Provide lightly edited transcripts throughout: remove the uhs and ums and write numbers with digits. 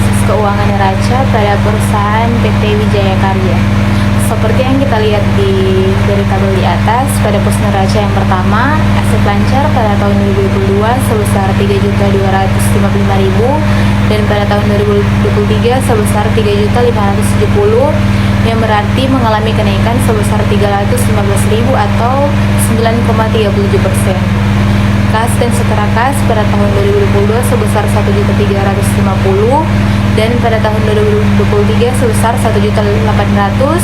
proses keuangan neraca pada perusahaan PT Wijaya Karya. Seperti yang kita lihat dari tabel di atas, pada pos neraca yang pertama, aset lancar pada tahun 2022 sebesar 3.255.000 dan pada tahun 2023 sebesar 3.570, yang berarti mengalami kenaikan sebesar 315.000 atau 9,37%. Kas dan setara kas pada tahun 2022 sebesar 1.350.000 dan pada tahun 2023 sebesar 1.800.000,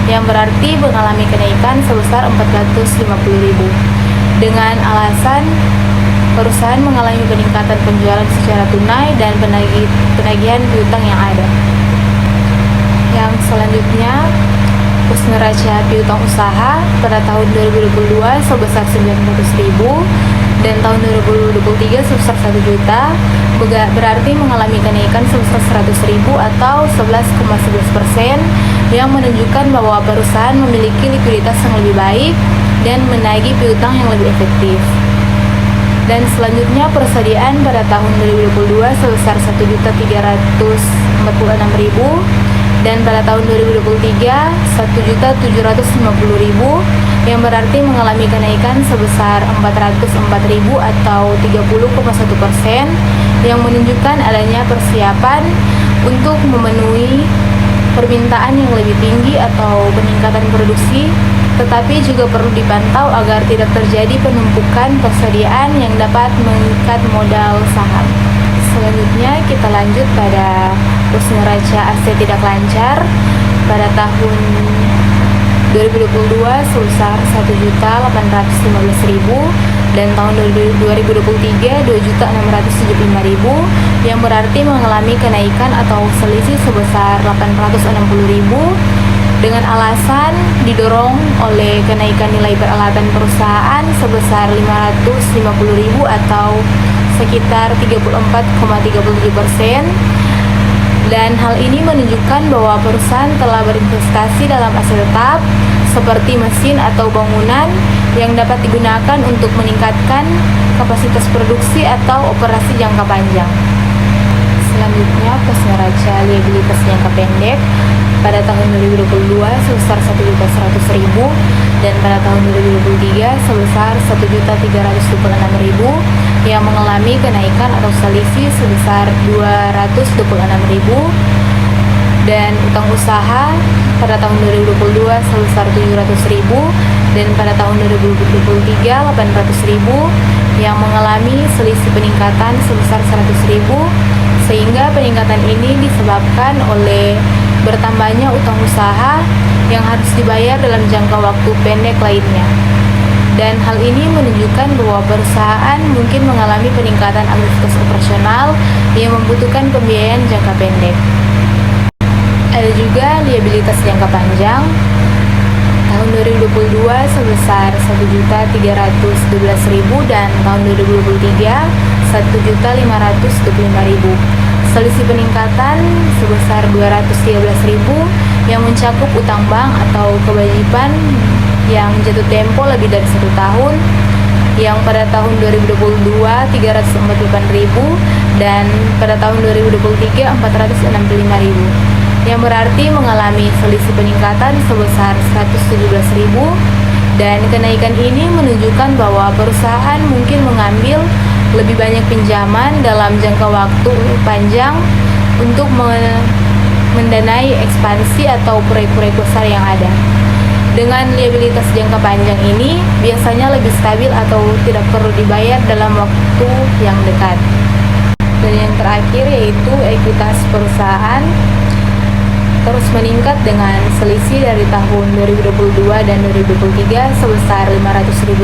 yang berarti mengalami kenaikan sebesar 450.000 dengan alasan perusahaan mengalami peningkatan penjualan secara tunai dan penagihan piutang yang ada. Yang selanjutnya, pos neraca piutang usaha pada tahun 2022 sebesar 900.000 dan tahun 2023 sebesar 1 juta, berarti mengalami kenaikan sebesar 100.000 atau 11,11%, yang menunjukkan bahwa perusahaan memiliki likuiditas yang lebih baik dan menagih piutang yang lebih efektif. Dan selanjutnya, persediaan pada tahun 2022 sebesar 1.346.000 dan pada tahun 2023 1.750.000, yang berarti mengalami kenaikan sebesar 404.000 atau 30,1%, yang menunjukkan adanya persiapan untuk memenuhi permintaan yang lebih tinggi atau peningkatan produksi, tetapi juga perlu dipantau agar tidak terjadi penumpukan persediaan yang dapat mengikat modal saham. Selanjutnya kita lanjut pada pos neraca aset tidak lancar pada tahun 2022 sebesar 1.815.000 dan tahun 2023 2.675.000, yang berarti mengalami kenaikan atau selisih sebesar 860.000 dengan alasan didorong oleh kenaikan nilai peralatan perusahaan sebesar 550.000 atau sekitar 34,37%, dan hal ini menunjukkan bahwa perusahaan telah berinvestasi dalam aset tetap seperti mesin atau bangunan yang dapat digunakan untuk meningkatkan kapasitas produksi atau operasi jangka panjang. Selanjutnya, pos neraca liabilitas jangka pendek pada tahun 2022 sebesar 1.100.000 dan pada tahun 2023 sebesar 1.326.000, yang mengalami kenaikan atau selisih sebesar 226.000, dan utang usaha pada tahun 2022 sebesar 700.000 dan pada tahun 2023 800.000, yang mengalami selisih peningkatan sebesar 100.000, sehingga peningkatan ini disebabkan oleh bertambahnya utang usaha yang harus dibayar dalam jangka waktu pendek lainnya. Dan hal ini menunjukkan bahwa perusahaan mungkin mengalami peningkatan aktivitas operasional yang membutuhkan pembiayaan jangka pendek. Ada juga liabilitas jangka panjang. Tahun 2022 sebesar 1.312.000 dan tahun 2023 1.525.000. Selisih peningkatan sebesar 213.000 yang mencakup utang bank atau kewajiban yang jatuh tempo lebih dari 1 tahun, yang pada tahun 2022 348.000 dan pada tahun 2023 465.000, yang berarti mengalami selisih peningkatan sebesar 117.000, dan kenaikan ini menunjukkan bahwa perusahaan mungkin mengambil lebih banyak pinjaman dalam jangka waktu panjang untuk mendanai ekspansi atau proyek-proyek besar yang ada. Dengan liabilitas jangka panjang ini biasanya lebih stabil atau tidak perlu dibayar dalam waktu yang dekat. Dan yang terakhir yaitu ekuitas perusahaan terus meningkat dengan selisih dari tahun 2022 dan 2023 sebesar Rp500.000.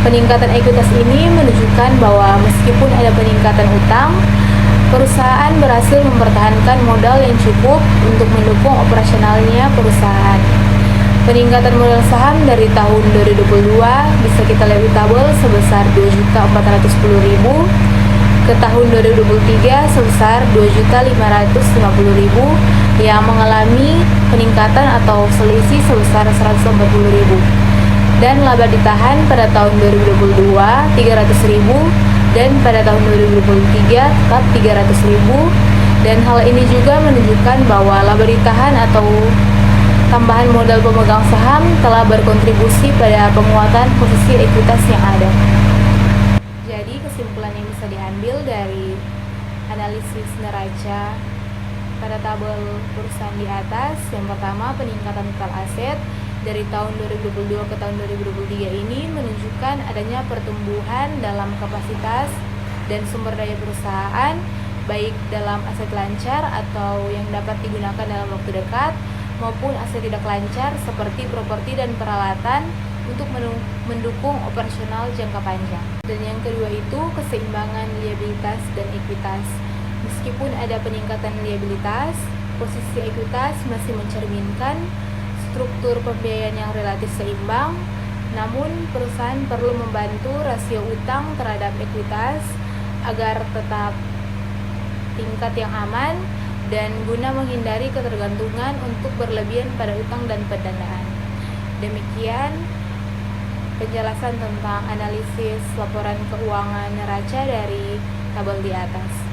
Peningkatan ekuitas ini menunjukkan bahwa meskipun ada peningkatan utang, perusahaan berhasil mempertahankan modal yang cukup untuk mendukung operasionalnya perusahaan. Peningkatan modal saham dari tahun 2022 bisa kita lihat di tabel sebesar 2.410.000 ke tahun 2023 sebesar 2.550.000 yang mengalami peningkatan atau selisih sebesar 140.000. Dan laba ditahan pada tahun 2022 300.000 dan pada tahun 2023 tetap 300.000 Dan hal ini juga menunjukkan bahwa laba ditahan atau tambahan modal pemegang saham telah berkontribusi pada penguatan posisi ekuitas yang ada. Jadi kesimpulan yang bisa diambil dari analisis neraca pada tabel perusahaan di atas, yang pertama peningkatan total aset dari tahun 2022 ke tahun 2023 ini menunjukkan adanya pertumbuhan dalam kapasitas dan sumber daya perusahaan, baik dalam aset lancar atau yang dapat digunakan dalam waktu dekat maupun aset tidak lancar seperti properti dan peralatan untuk mendukung operasional jangka panjang. Dan yang kedua itu keseimbangan liabilitas dan ekuitas. Meskipun ada peningkatan liabilitas, posisi ekuitas masih mencerminkan struktur pembiayaan yang relatif seimbang, namun perusahaan perlu membantu rasio utang terhadap ekuitas agar tetap tingkat yang aman dan guna menghindari ketergantungan untuk berlebihan pada utang dan pendanaan. Demikian penjelasan tentang analisis laporan keuangan neraca dari tabel di atas.